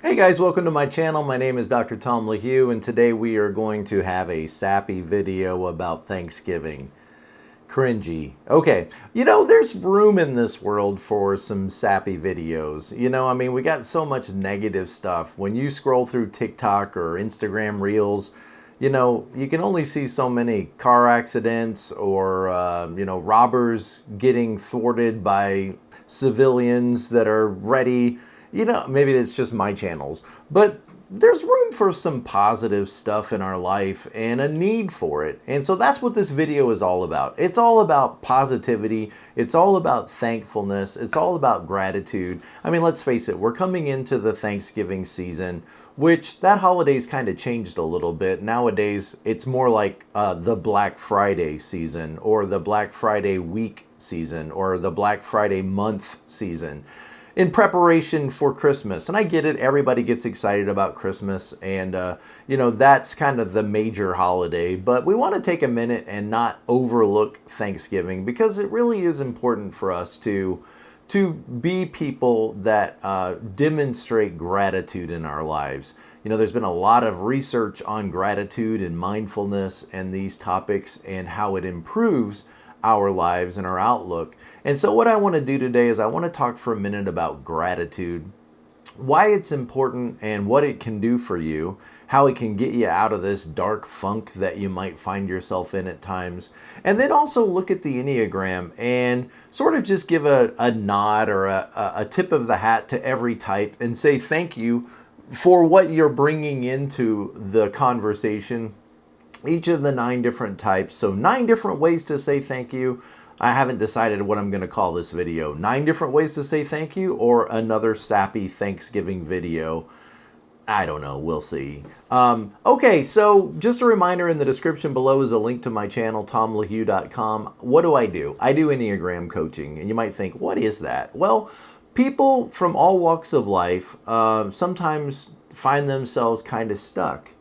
Hey guys, welcome to my channel. My name is Dr. Tom LaHue, and today we are going to have a sappy video about Thanksgiving. Cringy. Okay, there's room in this world for some sappy videos. We got so much negative stuff. When you scroll through TikTok or Instagram Reels, you can only see so many car accidents or, robbers getting thwarted by civilians that are ready. Maybe it's just my channels, but there's room for some positive stuff in our life and a need for it. And so that's what this video is all about. It's all about positivity. It's all about thankfulness. It's all about gratitude. Let's face it, we're coming into the Thanksgiving season, which that holiday's kind of changed a little bit. Nowadays, it's more like the Black Friday season or the Black Friday week season or the Black Friday month season in preparation for Christmas. And I get it, everybody gets excited about Christmas, and that's kind of the major holiday, but we want to take a minute and not overlook Thanksgiving, because it really is important for us to be people that demonstrate gratitude in our lives. There's been a lot of research on gratitude and mindfulness and these topics and how it improves our lives and our outlook. And so what I want to do today is I want to talk for a minute about gratitude, why it's important and what it can do for you, how it can get you out of this dark funk that you might find yourself in at times, and then also look at the Enneagram and sort of just give a nod or a tip of the hat to every type and say thank you for what you're bringing into the conversation. Each of the 9 different types. So 9 different ways to say thank you. I haven't decided what I'm going to call this video. 9 different ways to say thank you, or another sappy Thanksgiving video. I don't know. We'll see. Okay, so just a reminder, in the description below is a link to my channel, tomlahue.com. What do? I do Enneagram coaching. And you might think, what is that? Well, people from all walks of life sometimes find themselves kind of stuck.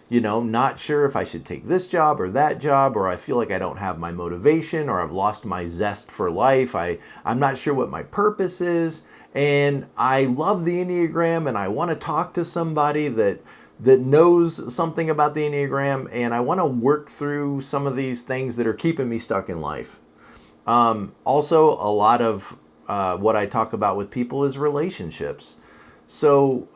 Not sure if I should take this job or that job, or I feel like I don't have my motivation, or I've lost my zest for life. I'm not sure what my purpose is, and I love the Enneagram, and I want to talk to somebody that knows something about the Enneagram, and I want to work through some of these things that are keeping me stuck in life. Also, a lot of what I talk about with people is relationships. So,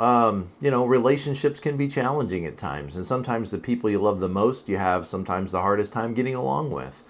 relationships can be challenging at times. And sometimes the people you love the most, you have sometimes the hardest time getting along with.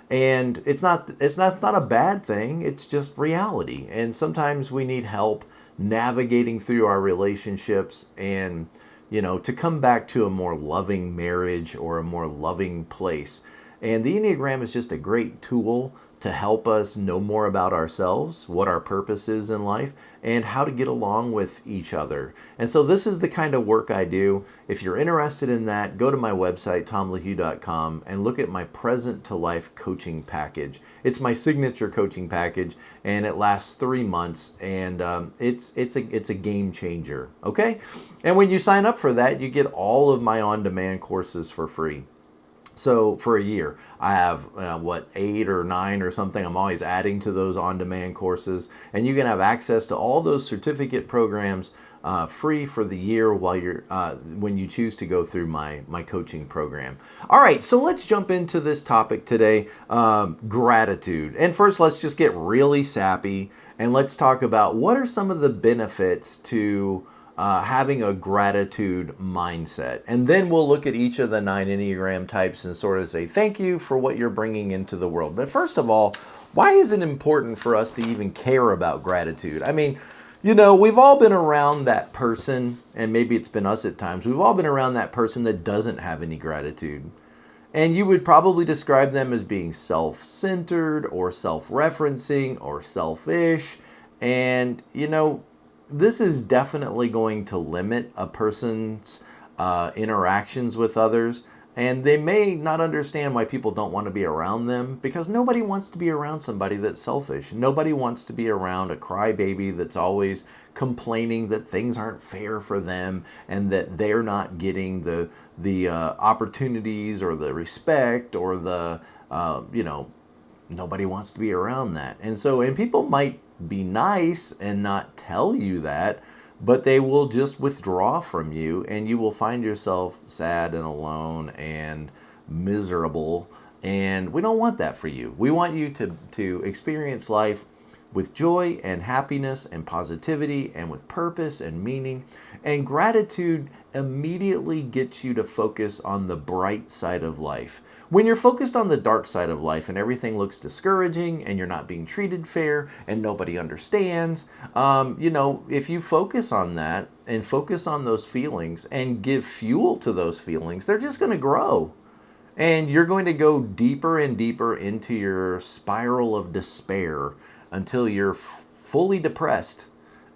And it's not a bad thing. It's just reality. And sometimes we need help navigating through our relationships and, to come back to a more loving marriage or a more loving place. And the Enneagram is just a great tool to help us know more about ourselves, what our purpose is in life, and how to get along with each other. And so this is the kind of work I do. If you're interested in that, go to my website, tomlahue.com, and look at my Present to Life coaching package. It's my signature coaching package, and it lasts 3 months, and it's a game changer, okay? And when you sign up for that, you get all of my on-demand courses for free. So for a year, I have 8 or 9 or something. I'm always adding to those on-demand courses, and you can have access to all those certificate programs free for the year while you're when you choose to go through my coaching program. All right, so let's jump into this topic today, gratitude. And first, let's just get really sappy and let's talk about what are some of the benefits to having a gratitude mindset. And then we'll look at each of the 9 Enneagram types and sort of say thank you for what you're bringing into the world. But first of all, why is it important for us to even care about gratitude? We've all been around that person, and maybe it's been us at times. We've all been around that person that doesn't have any gratitude. And you would probably describe them as being self-centered or self-referencing or selfish. And, this is definitely going to limit a person's interactions with others, and they may not understand why people don't want to be around them, because nobody wants to be around somebody that's selfish. Nobody wants to be around a crybaby that's always complaining that things aren't fair for them and that they're not getting the opportunities or the respect or the nobody wants to be around that. And people might be nice and not tell you that, but they will just withdraw from you, and you will find yourself sad and alone and miserable. And we don't want that for you. We want you to experience life with joy and happiness and positivity and with purpose and meaning. And gratitude immediately gets you to focus on the bright side of life. When you're focused on the dark side of life and everything looks discouraging and you're not being treated fair and nobody understands, if you focus on that and focus on those feelings and give fuel to those feelings, they're just going to grow. And you're going to go deeper and deeper into your spiral of despair until you're fully depressed.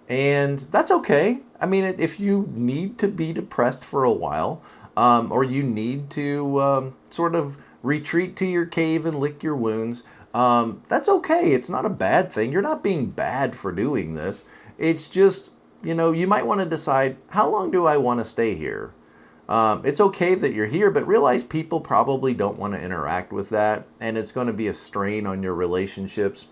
And that's okay. I mean, if you need to be depressed for a while, or you need to sort of retreat to your cave and lick your wounds, that's okay. It's not a bad thing. You're not being bad for doing this. It's just, you might want to decide, how long do I want to stay here? It's okay that you're here, but realize people probably don't want to interact with that, and it's going to be a strain on your relationships.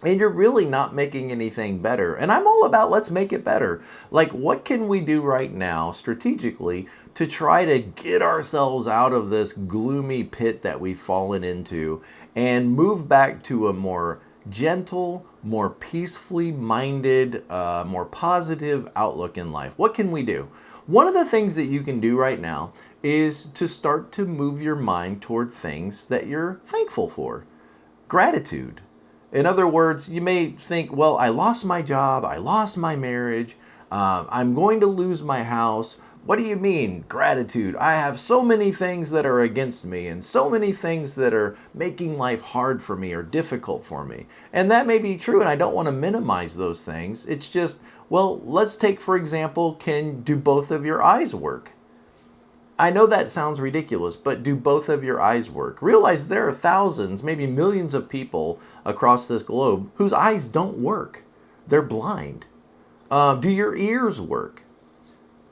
And you're really not making anything better. And I'm all about let's make it better. Like, what can we do right now strategically to try to get ourselves out of this gloomy pit that we've fallen into and move back to a more gentle, more peacefully minded, more positive outlook in life? What can we do? One of the things that you can do right now is to start to move your mind toward things that you're thankful for. Gratitude. In other words, you may think, well, I lost my job, I lost my marriage, I'm going to lose my house. What do you mean, gratitude? I have so many things that are against me and so many things that are making life hard for me or difficult for me. And that may be true, and I don't want to minimize those things. It's just, well, let's take, for example, do both of your eyes work? I know that sounds ridiculous, but do both of your eyes work? Realize there are thousands, maybe millions of people across this globe whose eyes don't work. They're blind. Do your ears work?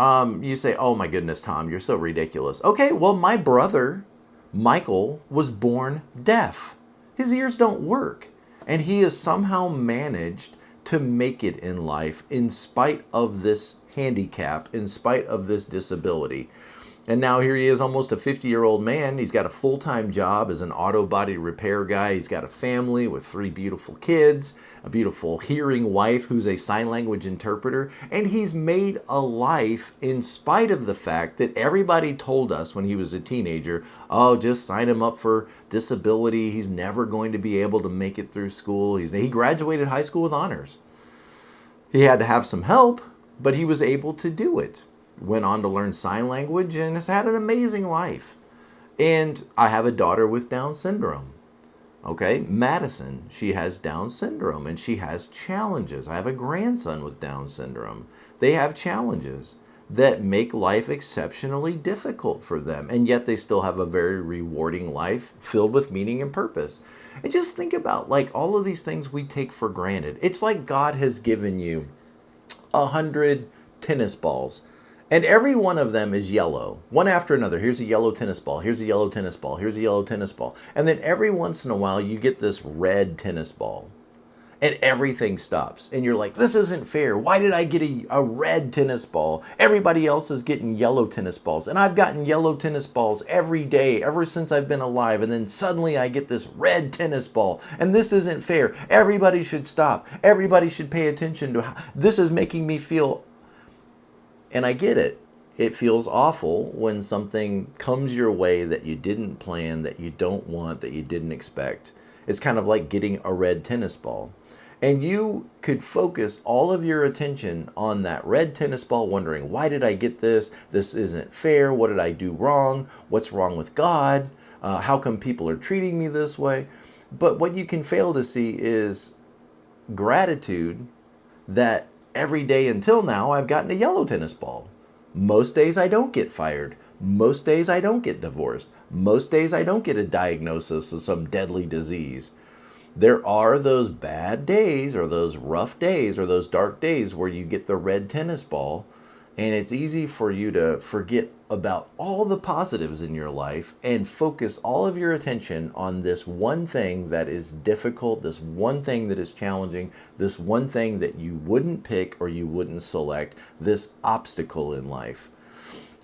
You say, oh my goodness, Tom, you're so ridiculous. Okay, well, my brother, Michael, was born deaf. His ears don't work. And he has somehow managed to make it in life in spite of this handicap, in spite of this disability. And now here he is, almost a 50-year-old man. He's got a full-time job as an auto body repair guy. He's got a family with 3 beautiful kids, a beautiful hearing wife who's a sign language interpreter. And he's made a life in spite of the fact that everybody told us when he was a teenager, oh, just sign him up for disability. He's never going to be able to make it through school. He graduated high school with honors. He had to have some help, but he was able to do it. Went on to learn sign language and has had an amazing life. And I have a daughter with Down syndrome. Okay, Madison, she has Down syndrome and she has challenges. I have a grandson with Down syndrome. They have challenges that make life exceptionally difficult for them. And yet they still have a very rewarding life filled with meaning and purpose. And just think about like all of these things we take for granted. It's like God has given you 100 tennis balls. And every one of them is yellow, one after another. Here's a yellow tennis ball. Here's a yellow tennis ball. Here's a yellow tennis ball. And then every once in a while, you get this red tennis ball. And everything stops. And you're like, this isn't fair. Why did I get a red tennis ball? Everybody else is getting yellow tennis balls. And I've gotten yellow tennis balls every day, ever since I've been alive. And then suddenly I get this red tennis ball. And this isn't fair. Everybody should stop. Everybody should pay attention to how this is making me feel. And I get it. It feels awful when something comes your way that you didn't plan, that you don't want, that you didn't expect. It's kind of like getting a red tennis ball. And you could focus all of your attention on that red tennis ball, wondering, why did I get this? This isn't fair. What did I do wrong? What's wrong with God? How come people are treating me this way? But what you can fail to see is gratitude that every day until now, I've gotten a yellow tennis ball. Most days I don't get fired. Most days I don't get divorced. Most days I don't get a diagnosis of some deadly disease. There are those bad days or those rough days or those dark days where you get the red tennis ball And it's easy for you to forget about all the positives in your life and focus all of your attention on this one thing that is difficult, this one thing that is challenging, this one thing that you wouldn't pick or you wouldn't select, this obstacle in life.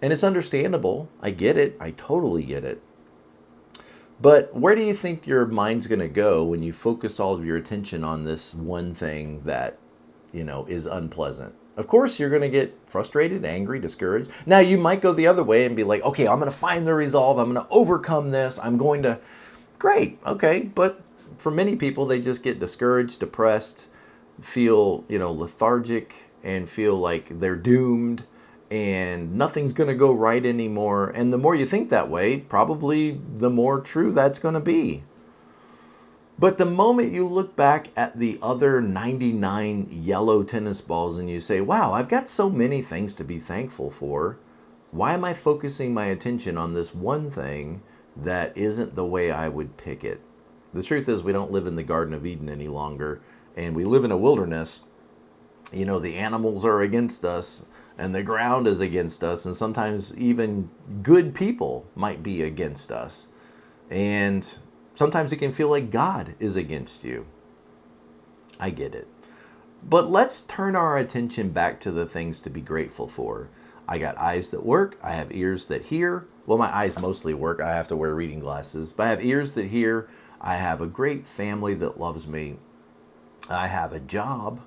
And it's understandable. I get it. I totally get it. But where do you think your mind's going to go when you focus all of your attention on this one thing that, is unpleasant? Of course, you're going to get frustrated, angry, discouraged. Now, you might go the other way and be like, okay, I'm going to find the resolve. I'm going to overcome this. I'm going to... Great, okay. But for many people, they just get discouraged, depressed, feel, lethargic, and feel like they're doomed and nothing's going to go right anymore. And the more you think that way, probably the more true that's going to be. But the moment you look back at the other 99 yellow tennis balls and you say, wow, I've got so many things to be thankful for, why am I focusing my attention on this one thing that isn't the way I would pick it? The truth is we don't live in the Garden of Eden any longer, and we live in a wilderness. The animals are against us, and the ground is against us, and sometimes even good people might be against us. And sometimes it can feel like God is against you. I get it. But let's turn our attention back to the things to be grateful for. I got eyes that work. I have ears that hear. Well, my eyes mostly work. I have to wear reading glasses. But I have ears that hear. I have a great family that loves me. I have a job.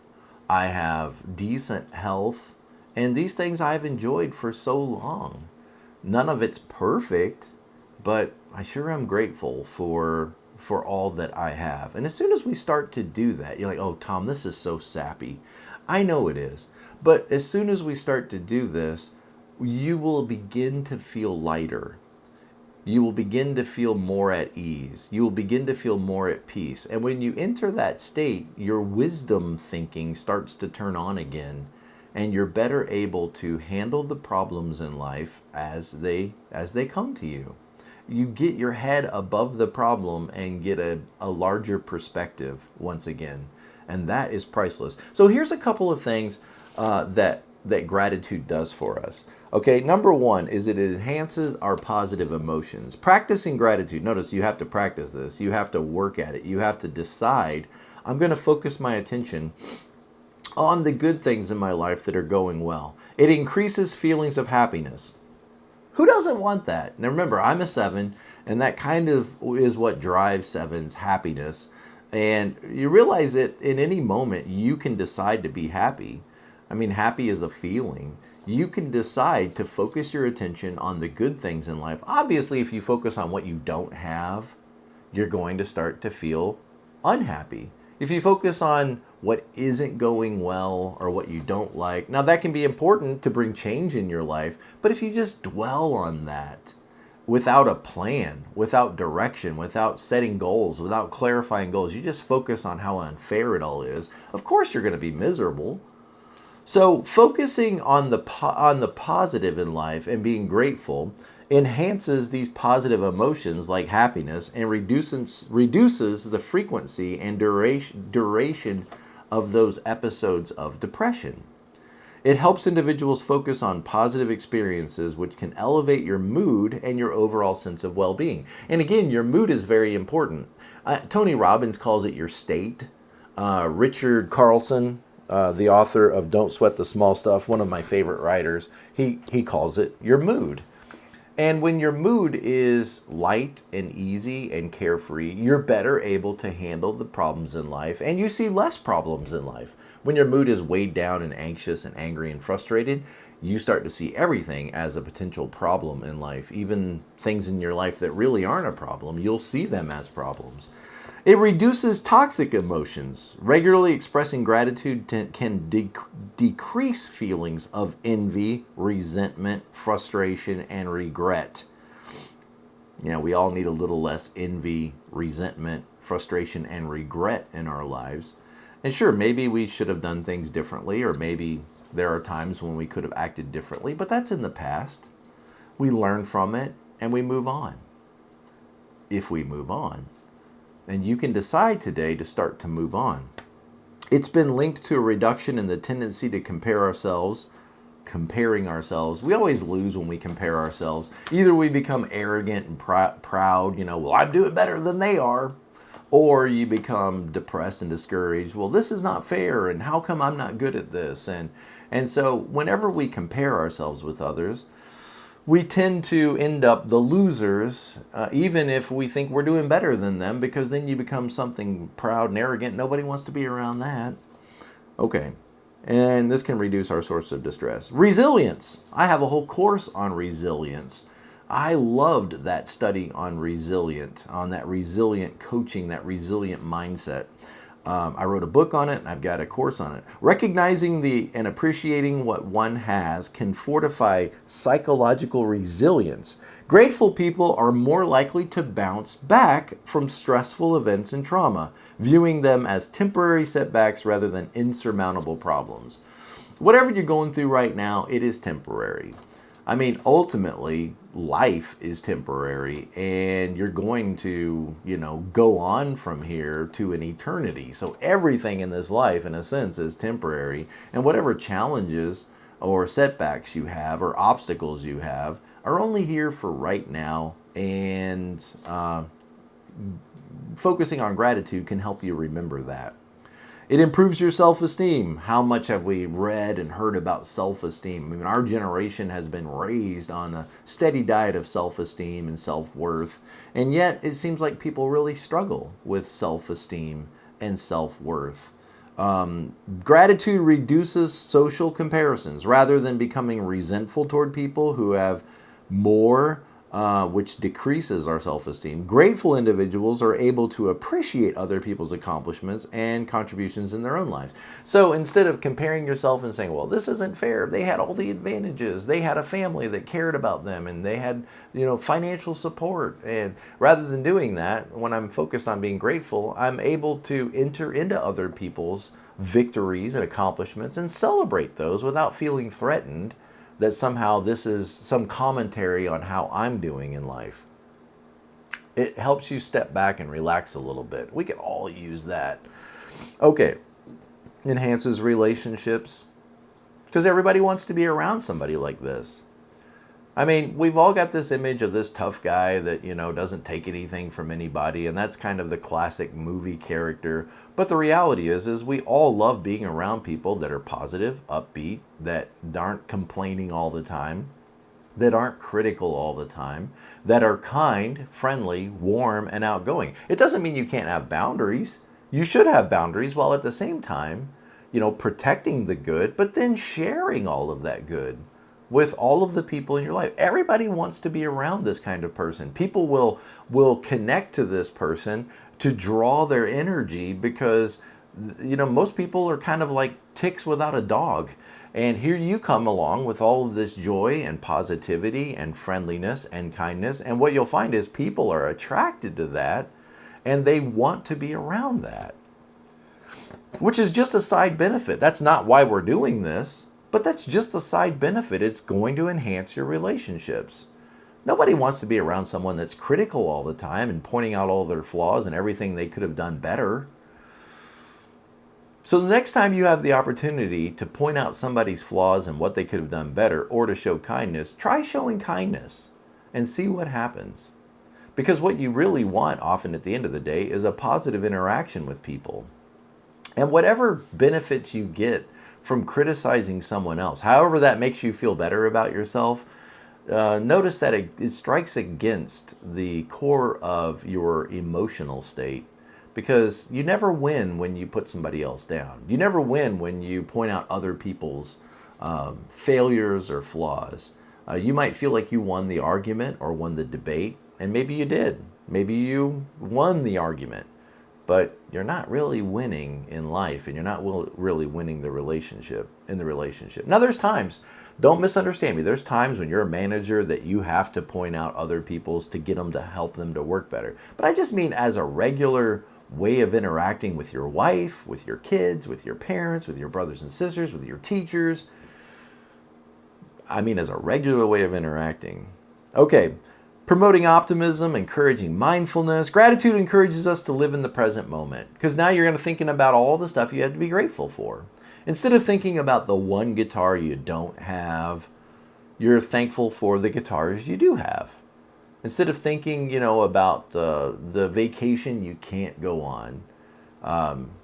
I have decent health. And these things I've enjoyed for so long. None of it's perfect, but I sure am grateful for all that I have. And as soon as we start to do that, you're like, oh, Tom, this is so sappy. I know it is. But as soon as we start to do this, you will begin to feel lighter. You will begin to feel more at ease. You will begin to feel more at peace. And when you enter that state, your wisdom thinking starts to turn on again. And you're better able to handle the problems in life as they come to you. You get your head above the problem and get a larger perspective once again. And that is priceless. So here's a couple of things that gratitude does for us. Okay, number one is that it enhances our positive emotions. Practicing gratitude, notice you have to practice this. You have to work at it. You have to decide, I'm going to focus my attention on the good things in my life that are going well. It increases feelings of happiness. Who doesn't want that? Now remember, I'm a 7, and that kind of is what drives 7's happiness. And you realize that in any moment, you can decide to be happy. I mean, happy is a feeling. You can decide to focus your attention on the good things in life. Obviously, if you focus on what you don't have, you're going to start to feel unhappy. If you focus on what isn't going well or what you don't like, now that can be important to bring change in your life, but if you just dwell on that without a plan, without direction, without setting goals, without clarifying goals, you just focus on how unfair it all is, of course you're going to be miserable. So focusing on the positive in life and being grateful enhances these positive emotions like happiness and reduces the frequency and duration of those episodes of depression. It helps individuals focus on positive experiences, which can elevate your mood and your overall sense of well-being. And again, your mood is very important. Tony Robbins calls it your state. Richard Carlson, the author of Don't Sweat the Small Stuff, one of my favorite writers, he calls it your mood. And when your mood is light and easy and carefree, you're better able to handle the problems in life, and you see less problems in life. When your mood is weighed down and anxious and angry and frustrated, you start to see everything as a potential problem in life. Even things in your life that really aren't a problem, you'll see them as problems. It reduces toxic emotions. Regularly expressing gratitude can decrease feelings of envy, resentment, frustration, and regret. You know, we all need a little less envy, resentment, frustration, and regret in our lives. And sure, maybe we should have done things differently, or maybe there are times when we could have acted differently, but that's in the past. We learn from it, and we move on. If we move on. And you can decide today to start to move on. It's been linked to a reduction in the tendency to compare ourselves comparing ourselves. We always lose when we compare ourselves. Either we become arrogant and proud, well, I'm doing better than they are. Or you become depressed and discouraged. Well, this is not fair, and how come I'm not good at this? And so whenever we compare ourselves with others, we tend to end up the losers, even if we think we're doing better than them, because then you become something proud and arrogant. Nobody wants to be around that. Okay, and this can reduce our source of distress. Resilience. I have a whole course on resilience. I loved that study on that resilient coaching, that resilient mindset. I wrote a book on it, and I've got a course on it. Recognizing and appreciating what one has can fortify psychological resilience. Grateful people are more likely to bounce back from stressful events and trauma, viewing them as temporary setbacks rather than insurmountable problems. Whatever you're going through right now, it is temporary. I mean, ultimately, life is temporary, and you're going to, go on from here to an eternity. So everything in this life, in a sense, is temporary. And whatever challenges or setbacks you have or obstacles you have are only here for right now. And focusing on gratitude can help you remember that. It improves your self-esteem. How much have we read and heard about self-esteem? I mean, our generation has been raised on a steady diet of self-esteem and self-worth, and yet it seems like people really struggle with self-esteem and self-worth. Gratitude reduces social comparisons. Rather than becoming resentful toward people who have more, which decreases our self-esteem, grateful individuals are able to appreciate other people's accomplishments and contributions in their own lives. So instead of comparing yourself and saying, well, this isn't fair, they had all the advantages, they had a family that cared about them, and they had, financial support. And rather than doing that, when I'm focused on being grateful, I'm able to enter into other people's victories and accomplishments and celebrate those without feeling threatened that somehow this is some commentary on how I'm doing in life. It helps you step back and relax a little bit. We can all use that. Okay, enhances relationships, because everybody wants to be around somebody like this. I mean, we've all got this image of this tough guy that, doesn't take anything from anybody, and that's kind of the classic movie character. But the reality is we all love being around people that are positive, upbeat, that aren't complaining all the time, that aren't critical all the time, that are kind, friendly, warm, and outgoing. It doesn't mean you can't have boundaries. You should have boundaries, while at the same time, protecting the good, but then sharing all of that good with all of the people in your life. Everybody wants to be around this kind of person. People will connect to this person to draw their energy, because most people are kind of like ticks without a dog. And here you come along with all of this joy and positivity and friendliness and kindness, and what you'll find is people are attracted to that, and they want to be around that, which is just a side benefit. That's not why we're doing this, but that's just a side benefit. It's going to enhance your relationships. Nobody wants to be around someone that's critical all the time and pointing out all their flaws and everything they could have done better. So the next time you have the opportunity to point out somebody's flaws and what they could have done better, or to show kindness, try showing kindness and see what happens. Because what you really want often at the end of the day is a positive interaction with people. And whatever benefits you get from criticizing someone else, however that makes you feel better about yourself, notice that it strikes against the core of your emotional state, because you never win when you put somebody else down. You never win when you point out other people's failures or flaws. You might feel like you won the argument or won the debate, and maybe you did. Maybe you won the argument, but you're not really winning in life, and you're not really winning the relationship. Now, there's times, don't misunderstand me, there's times when you're a manager that you have to point out other people's to get them to help them to work better. But I just mean as a regular way of interacting with your wife, with your kids, with your parents, with your brothers and sisters, with your teachers. I mean as a regular way of interacting. Okay. Promoting optimism, encouraging mindfulness. Gratitude encourages us to live in the present moment, because now you're going to thinking about all the stuff you have to be grateful for. Instead of thinking about the one guitar you don't have, you're thankful for the guitars you do have. Instead of thinking, about the vacation you can't go on,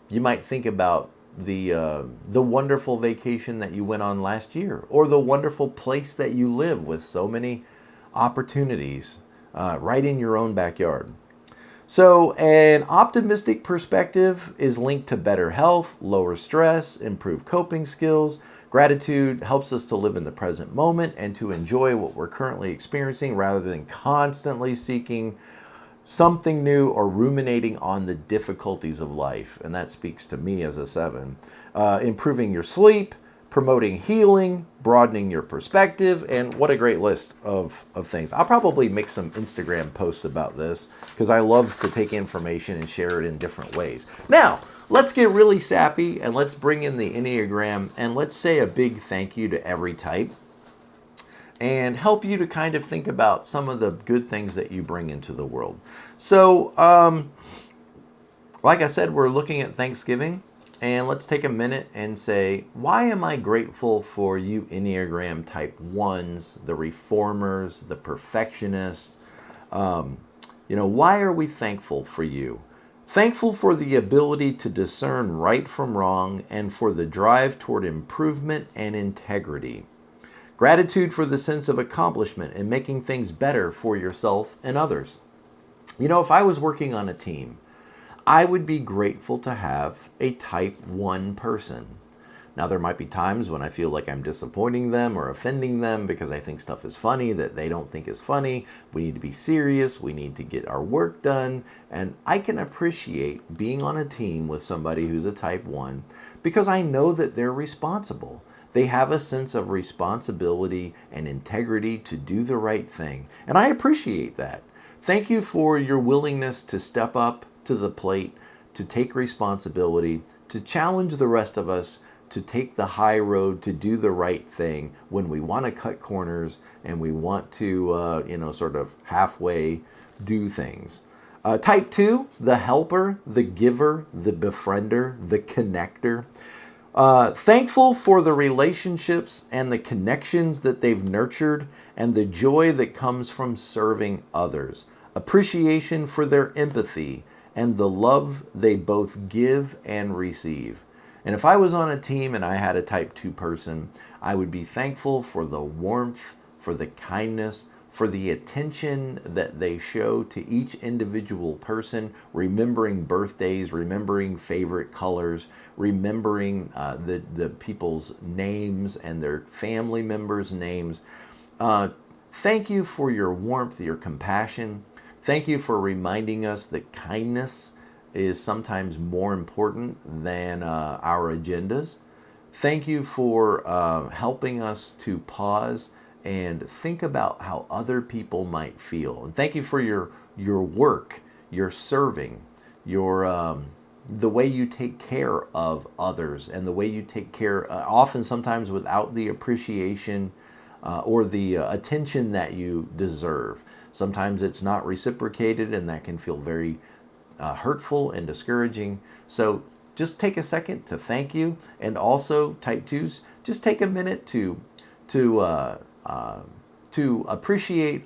you might think about the wonderful vacation that you went on last year, or the wonderful place that you live with so many opportunities right in your own backyard. So an optimistic perspective is linked to better health, lower stress, improved coping skills. Gratitude helps us to live in the present moment and to enjoy what we're currently experiencing rather than constantly seeking something new or ruminating on the difficulties of life. And that speaks to me as a 7. Improving your sleep, promoting healing, broadening your perspective, and what a great list of things. I'll probably make some Instagram posts about this because I love to take information and share it in different ways. Now, let's get really sappy and let's bring in the Enneagram and let's say a big thank you to every type and help you to kind of think about some of the good things that you bring into the world. So, like I said, we're looking at Thanksgiving. And let's take a minute and say, why am I grateful for you Enneagram type 1s, the reformers, the perfectionists? Why are we thankful for you? Thankful for the ability to discern right from wrong and for the drive toward improvement and integrity. Gratitude for the sense of accomplishment and making things better for yourself and others. If I was working on a team, I would be grateful to have a type 1 person. Now, there might be times when I feel like I'm disappointing them or offending them because I think stuff is funny that they don't think is funny. We need to be serious. We need to get our work done. And I can appreciate being on a team with somebody who's a type 1 because I know that they're responsible. They have a sense of responsibility and integrity to do the right thing. And I appreciate that. Thank you for your willingness to step up to the plate, to take responsibility, to challenge the rest of us, to take the high road, to do the right thing when we want to cut corners and we want to, sort of halfway do things. Type 2, the helper, the giver, the befriender, the connector. Thankful for the relationships and the connections that they've nurtured and the joy that comes from serving others. Appreciation for their empathy and the love they both give and receive. And if I was on a team and I had a type 2 person, I would be thankful for the warmth, for the kindness, for the attention that they show to each individual person, remembering birthdays, remembering favorite colors, remembering the people's names and their family members' names. Thank you for your warmth, your compassion. Thank you for reminding us that kindness is sometimes more important than our agendas. Thank you for helping us to pause and think about how other people might feel. And thank you for your work, your serving, your the way you take care of others and the way you take care, often sometimes without the appreciation or the attention that you deserve. Sometimes it's not reciprocated and that can feel very hurtful and discouraging. So just take a second to thank you. And also, type 2s, just take a minute to appreciate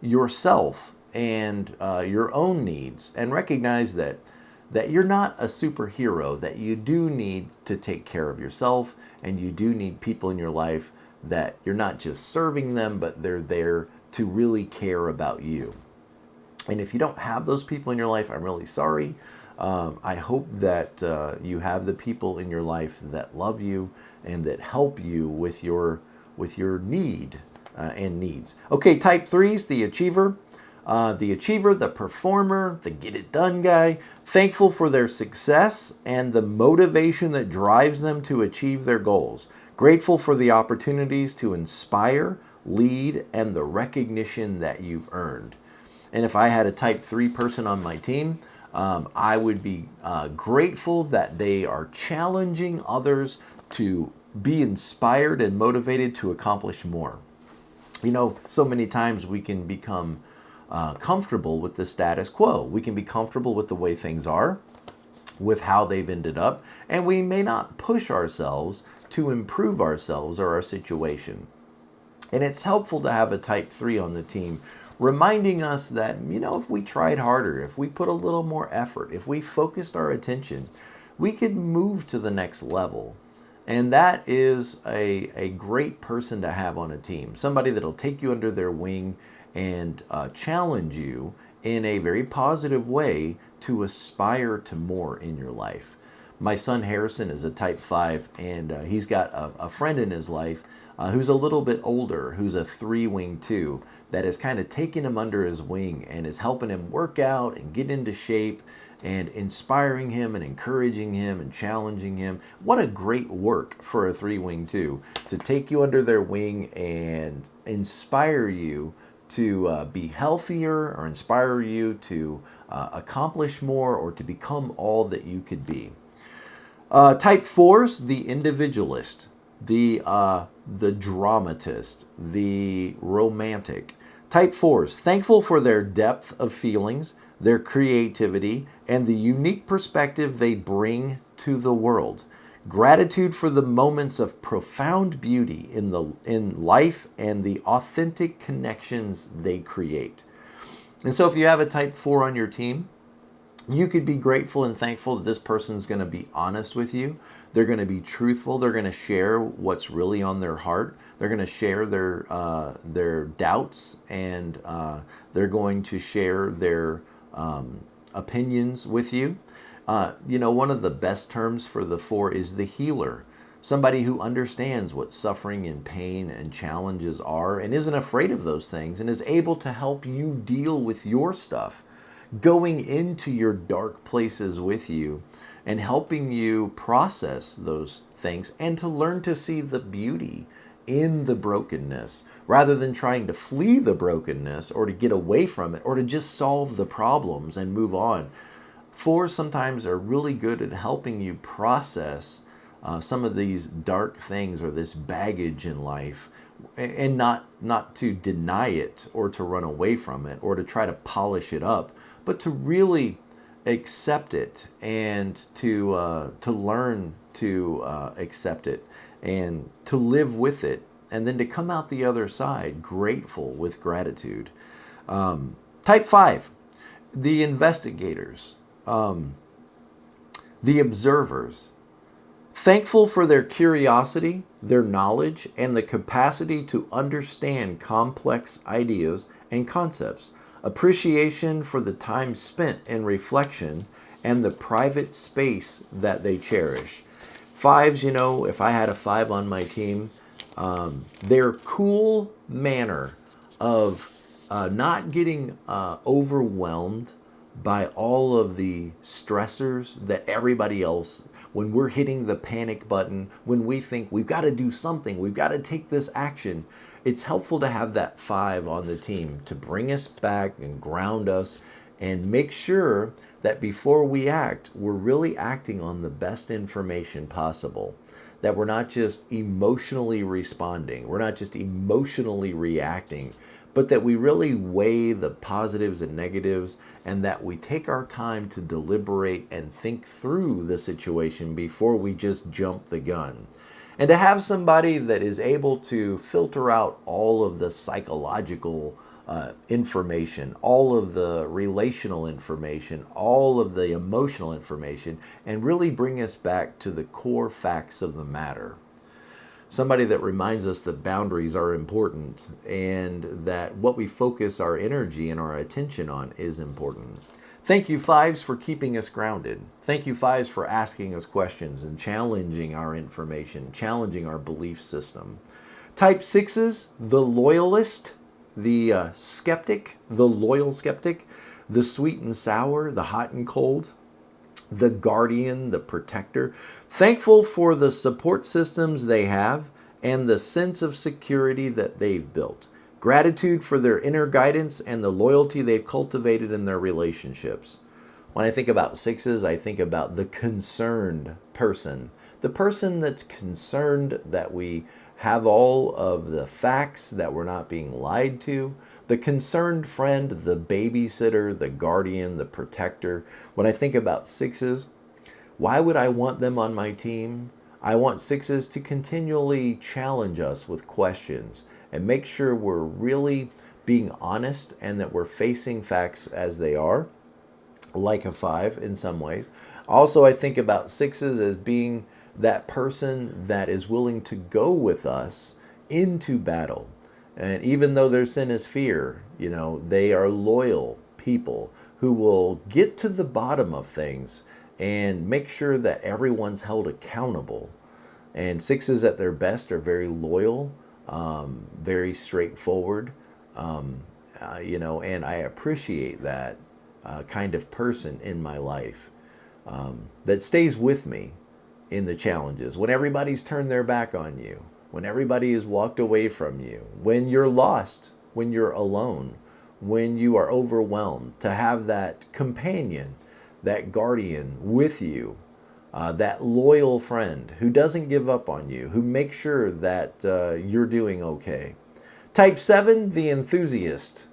yourself and your own needs and recognize that you're not a superhero, that you do need to take care of yourself and you do need people in your life that you're not just serving them, but they're there to really care about you. And if you don't have those people in your life, I'm really sorry. I hope that you have the people in your life that love you and that help you with your need and needs. Okay, type 3s, the achiever. The performer, the get it done guy, thankful for their success and the motivation that drives them to achieve their goals. Grateful for the opportunities to inspire, lead, and the recognition that you've earned. And if I had a type 3 person on my team, I would be grateful that they are challenging others to be inspired and motivated to accomplish more. So many times we can become comfortable with the status quo. We can be comfortable with the way things are. with how they've ended up, and we may not push ourselves to improve ourselves or our situation. And it's helpful to have a type 3 on the team, reminding us that, if we tried harder, if we put a little more effort, if we focused our attention, we could move to the next level. And that is a great person to have on a team. Somebody that'll take you under their wing and challenge you in a very positive way to aspire to more in your life. My son Harrison is a type 5, and he's got a friend in his life who's a little bit older, who's a 3-wing 2, that has kind of taken him under his wing and is helping him work out and get into shape and inspiring him and encouraging him and challenging him. What a great work for a 3-wing 2 to take you under their wing and inspire you to be healthier, or inspire you to accomplish more, or to become all that you could be. Type 4s, the individualist, the dramatist, the romantic. Type 4s, thankful for their depth of feelings, their creativity, and the unique perspective they bring to the world. Gratitude for the moments of profound beauty in life and the authentic connections they create. And so if you have a type 4 on your team, you could be grateful and thankful that this person's going to be honest with you. They're going to be truthful. They're going to share what's really on their heart. They're going to share their doubts, and they're going to share their opinions with you. One of the best terms for the 4 is the healer. Somebody who understands what suffering and pain and challenges are and isn't afraid of those things and is able to help you deal with your stuff, going into your dark places with you and helping you process those things and to learn to see the beauty in the brokenness rather than trying to flee the brokenness or to get away from it or to just solve the problems and move on. 4s sometimes are really good at helping you process some of these dark things or this baggage in life, and not to deny it or to run away from it or to try to polish it up, but to really accept it and to learn to accept it and to live with it, and then to come out the other side grateful with gratitude. Type 5, the investigators, the observers, thankful for their curiosity, their knowledge, and the capacity to understand complex ideas and concepts, appreciation for the time spent in reflection, and the private space that they cherish. 5s, if I had a 5 on my team, their cool manner of not getting overwhelmed by all of the stressors that everybody else, when we're hitting the panic button, when we think we've got to do something, we've got to take this action, it's helpful to have that 5 on the team to bring us back and ground us and make sure that before we act, we're really acting on the best information possible. That we're not just emotionally responding, we're not just emotionally reacting, but that we really weigh the positives and negatives, and that we take our time to deliberate and think through the situation before we just jump the gun. And to have somebody that is able to filter out all of the psychological information, all of the relational information, all of the emotional information, and really bring us back to the core facts of the matter. Somebody that reminds us that boundaries are important and that what we focus our energy and our attention on is important. Thank you, 5s, for keeping us grounded. Thank you, 5s, for asking us questions and challenging our information, challenging our belief system. Type 6s, the loyalist, the skeptic, the loyal skeptic, the sweet and sour, the hot and cold, the guardian, the protector, thankful for the support systems they have and the sense of security that they've built. Gratitude for their inner guidance and the loyalty they've cultivated in their relationships. When I think about 6s, I think about the concerned person. The person that's concerned that we have all of the facts, that we're not being lied to. The concerned friend, the babysitter, the guardian, the protector. When I think about 6s, Why would I want them on my team? I want sixes to continually challenge us with questions and make sure we're really being honest and that we're facing facts as they are, like a five in some ways. Also, I think about sixes as being that person that is willing to go with us into battle. And even though their sin is fear, they are loyal people who will get to the bottom of things and make sure that everyone's held accountable. And sixes at their best are very loyal, very straightforward, and I appreciate that kind of person in my life that stays with me in the challenges. When everybody's turned their back on you, when everybody has walked away from you, when you're lost, when you're alone, when you are overwhelmed, to have that companion, that guardian with you, that loyal friend who doesn't give up on you, who makes sure that you're doing okay. Type 7, the enthusiast.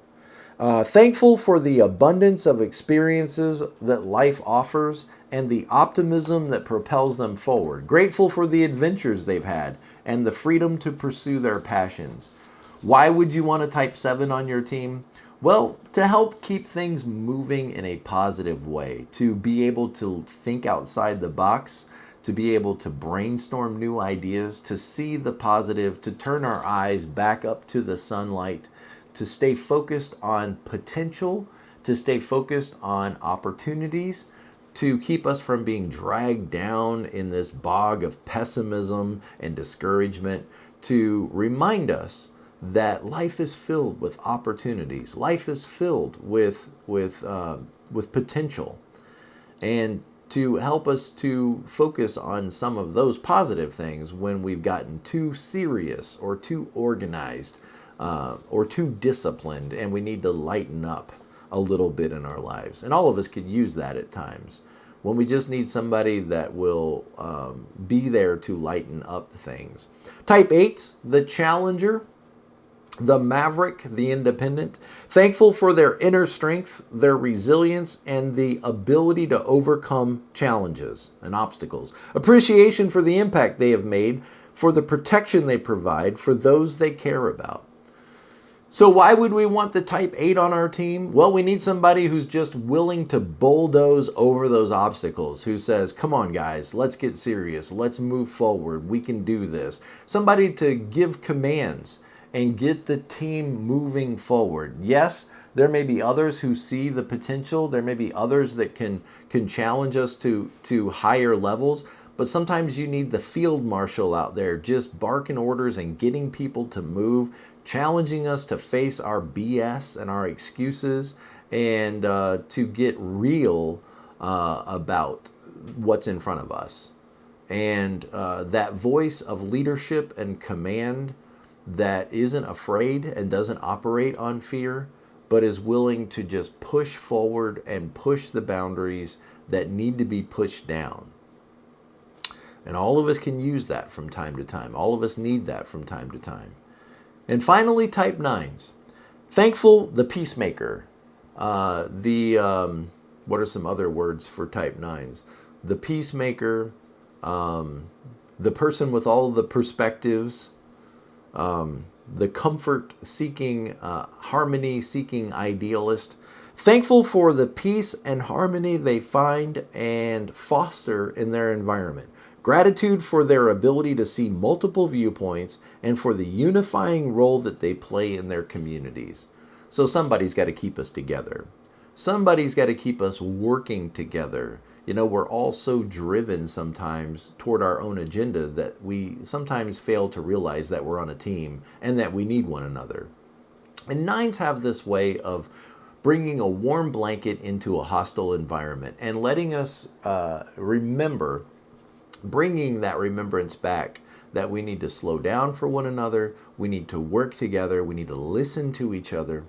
Thankful for the abundance of experiences that life offers and the optimism that propels them forward. Grateful for the adventures they've had and the freedom to pursue their passions. Why would you want a type 7 on your team? Well, to help keep things moving in a positive way, to be able to think outside the box, to be able to brainstorm new ideas, to see the positive, to turn our eyes back up to the sunlight, to stay focused on potential, to stay focused on opportunities, to keep us from being dragged down in this bog of pessimism and discouragement, to remind us that life is filled with opportunities. Life is filled with potential, and to help us to focus on some of those positive things when we've gotten too serious or too organized or too disciplined, and we need to lighten up a little bit in our lives. And all of us could use that at times, when we just need somebody that will be there to lighten up things. Type 8, the challenger, the maverick, the independent. Thankful for their inner strength, their resilience, and the ability to overcome challenges and obstacles. Appreciation for the impact they have made, for the protection they provide for those they care about. So why would we want the type 8 on our team? Well, we need somebody who's just willing to bulldoze over those obstacles, who says, come on guys, let's get serious, let's move forward, we can do this. Somebody to give commands and get the team moving forward. Yes, there may be others who see the potential, there may be others that can challenge us to higher levels, but sometimes you need the field marshal out there just barking orders and getting people to move, challenging us to face our BS and our excuses, and to get real about what's in front of us. And that voice of leadership and command that isn't afraid and doesn't operate on fear, but is willing to just push forward and push the boundaries that need to be pushed down. And all of us can use that from time to time. All of us need that from time to time. And finally, type 9s. Thankful, the peacemaker. What are some other words for type 9s? The peacemaker, the person with all the perspectives, the comfort-seeking, harmony-seeking idealist. Thankful for the peace and harmony they find and foster in their environment. Gratitude for their ability to see multiple viewpoints and for the unifying role that they play in their communities. So somebody's got to keep us together. Somebody's got to keep us working together. We're all so driven sometimes toward our own agenda that we sometimes fail to realize that we're on a team and that we need one another. And 9s have this way of bringing a warm blanket into a hostile environment and letting us remember, bringing that remembrance back that we need to slow down for one another, we need to work together, we need to listen to each other,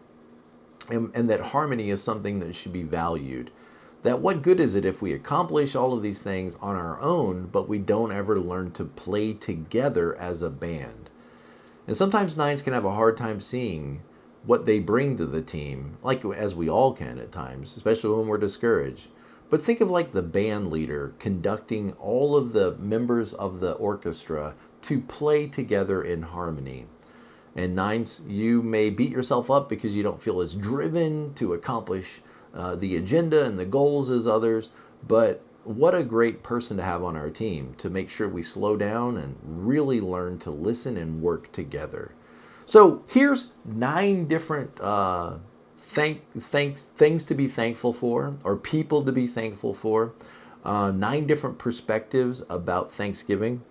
and that harmony is something that should be valued. That what good is it if we accomplish all of these things on our own, but we don't ever learn to play together as a band? And sometimes 9s can have a hard time seeing what they bring to the team, like as we all can at times, especially when we're discouraged. But think of like the band leader conducting all of the members of the orchestra to play together in harmony. And nines, you may beat yourself up because you don't feel as driven to accomplish the agenda and the goals as others. But what a great person to have on our team to make sure we slow down and really learn to listen and work together. So here's 9 different things to be thankful for, or people to be thankful for. 9 different perspectives about Thanksgiving.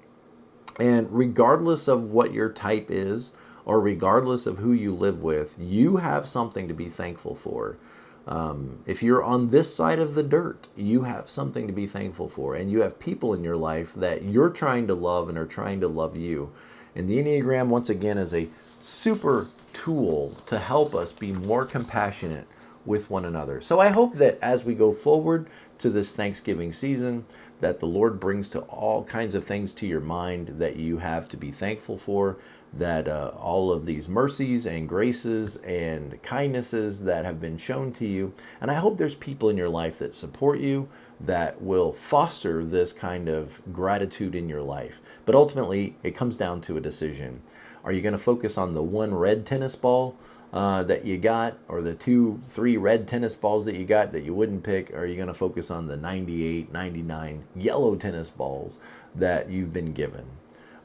And regardless of what your type is, or regardless of who you live with, you have something to be thankful for. If you're on this side of the dirt, you have something to be thankful for. And you have people in your life that you're trying to love and are trying to love you. And the Enneagram, once again, is a super tool to help us be more compassionate with one another. So I hope that as we go forward to this Thanksgiving season, that the Lord brings to all kinds of things to your mind that you have to be thankful for, that all of these mercies and graces and kindnesses that have been shown to you. And I hope there's people in your life that support you, that will foster this kind of gratitude in your life. But ultimately, it comes down to a decision. Are you going to focus on the one red tennis ball that you got, or the 2-3 red tennis balls that you got that you wouldn't pick? Or are you going to focus on the 98, 99 yellow tennis balls that you've been given?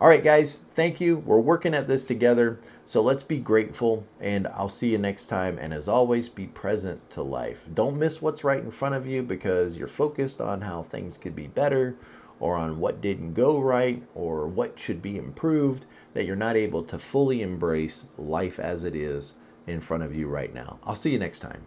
All right, guys, thank you. We're working at this together, so let's be grateful, and I'll see you next time. And as always, be present to life. Don't miss what's right in front of you because you're focused on how things could be better, or on what didn't go right, or what should be improved, that you're not able to fully embrace life as it is in front of you right now. I'll see you next time.